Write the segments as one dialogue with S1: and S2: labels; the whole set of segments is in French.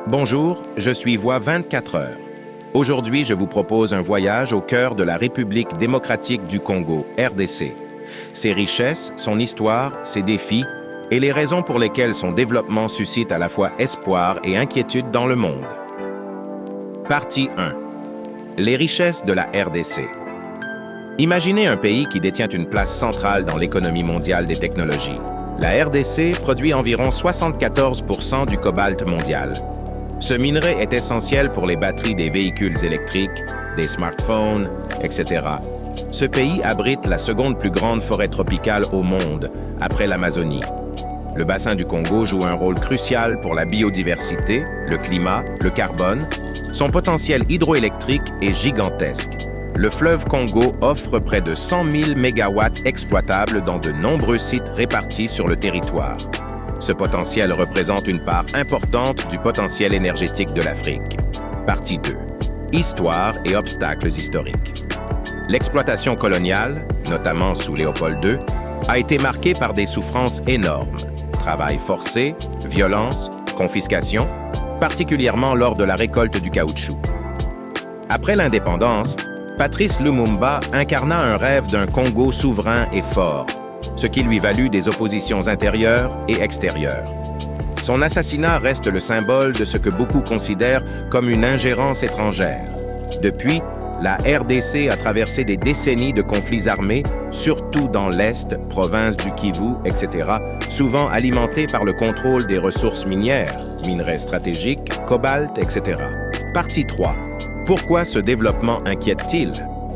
S1: Bonjour, je suis Voix 24 heures. Aujourd'hui, je vous propose un voyage au cœur de la République démocratique du Congo, RDC. Ses richesses, son histoire, ses défis et les raisons pour lesquelles son développement suscite à la fois espoir et inquiétude dans le monde. Partie 1. Les richesses de la RDC. Imaginez un pays qui détient une place centrale dans l'économie mondiale des technologies. La RDC produit environ 74% du cobalt mondial. Ce minerai est essentiel pour les batteries des véhicules électriques, des smartphones, etc. Ce pays abrite la seconde plus grande forêt tropicale au monde, après l'Amazonie. Le bassin du Congo joue un rôle crucial pour la biodiversité, le climat, le carbone. Son potentiel hydroélectrique est gigantesque. Le fleuve Congo offre près de 100 000 mégawatts exploitables dans de nombreux sites répartis sur le territoire. Ce potentiel représente une part importante du potentiel énergétique de l'Afrique. Partie 2. Histoire et obstacles historiques. L'exploitation coloniale, notamment sous Léopold II, a été marquée par des souffrances énormes. Travail forcé, violence, confiscation, particulièrement lors de la récolte du caoutchouc. Après l'indépendance, Patrice Lumumba incarna un rêve d'un Congo souverain et fort, ce qui lui valut des oppositions intérieures et extérieures. Son assassinat reste le symbole de ce que beaucoup considèrent comme une ingérence étrangère. Depuis, la RDC a traversé des décennies de conflits armés, surtout dans l'Est, province du Kivu, etc., souvent alimentés par le contrôle des ressources minières, minerais stratégiques, cobalt, etc. Partie 3. Pourquoi ce développement inquiète-t-il?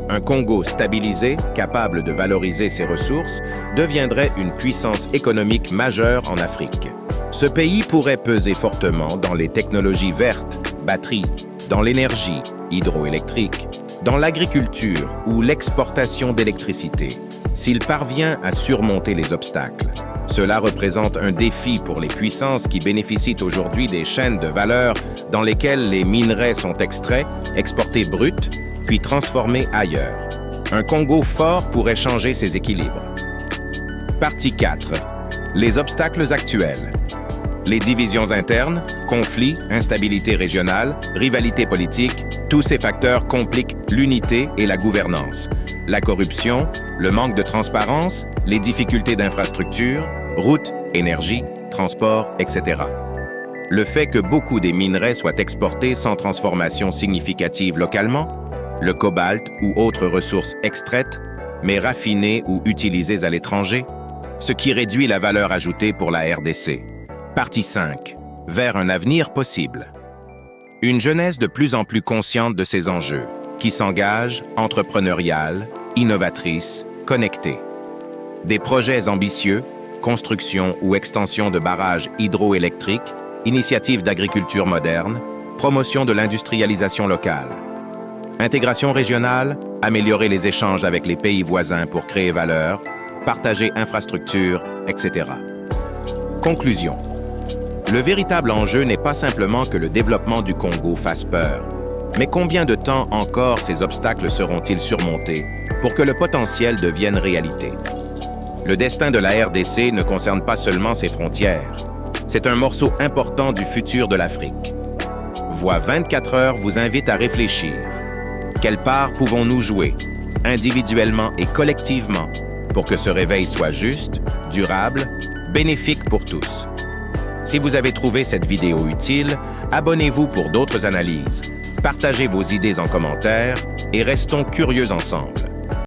S1: Un Congo stabilisé, capable de valoriser ses ressources, deviendrait une puissance économique majeure en Afrique. Ce pays pourrait peser fortement dans les technologies vertes, batteries, dans l'énergie, hydroélectrique, dans l'agriculture ou l'exportation d'électricité, s'il parvient à surmonter les obstacles. Cela représente un défi pour les puissances qui bénéficient aujourd'hui des chaînes de valeur dans lesquelles les minerais sont extraits, exportés bruts, puis transformés ailleurs. Un Congo fort pourrait changer ses équilibres. Partie 4. Les obstacles actuels. Les divisions internes, conflits, instabilité régionale, rivalité politique, tous ces facteurs compliquent l'unité et la gouvernance. La corruption, le manque de transparence, les difficultés d'infrastructure, routes, énergie, transport, etc. Le fait que beaucoup des minerais soient exportés sans transformation significative localement, le cobalt ou autres ressources extraites, mais raffinées ou utilisées à l'étranger, ce qui réduit la valeur ajoutée pour la RDC. Partie 5. Vers un avenir possible. Une jeunesse de plus en plus consciente de ces enjeux, qui s'engage, entrepreneuriale, innovatrice, connectée. Des projets ambitieux, construction ou extension de barrages hydroélectriques, initiatives d'agriculture moderne, promotion de l'industrialisation locale. Intégration régionale, améliorer les échanges avec les pays voisins pour créer valeur, partager infrastructures, etc. Conclusion. Le véritable enjeu n'est pas simplement que le développement du Congo fasse peur, mais combien de temps encore ces obstacles seront-ils surmontés pour que le potentiel devienne réalité? Le destin de la RDC ne concerne pas seulement ses frontières. C'est un morceau important du futur de l'Afrique. Voix 24 heures vous invite à réfléchir. Quelle part pouvons-nous jouer, individuellement et collectivement, pour que ce réveil soit juste, durable, bénéfique pour tous? Si vous avez trouvé cette vidéo utile, abonnez-vous pour d'autres analyses. Partagez vos idées en commentaire et restons curieux ensemble.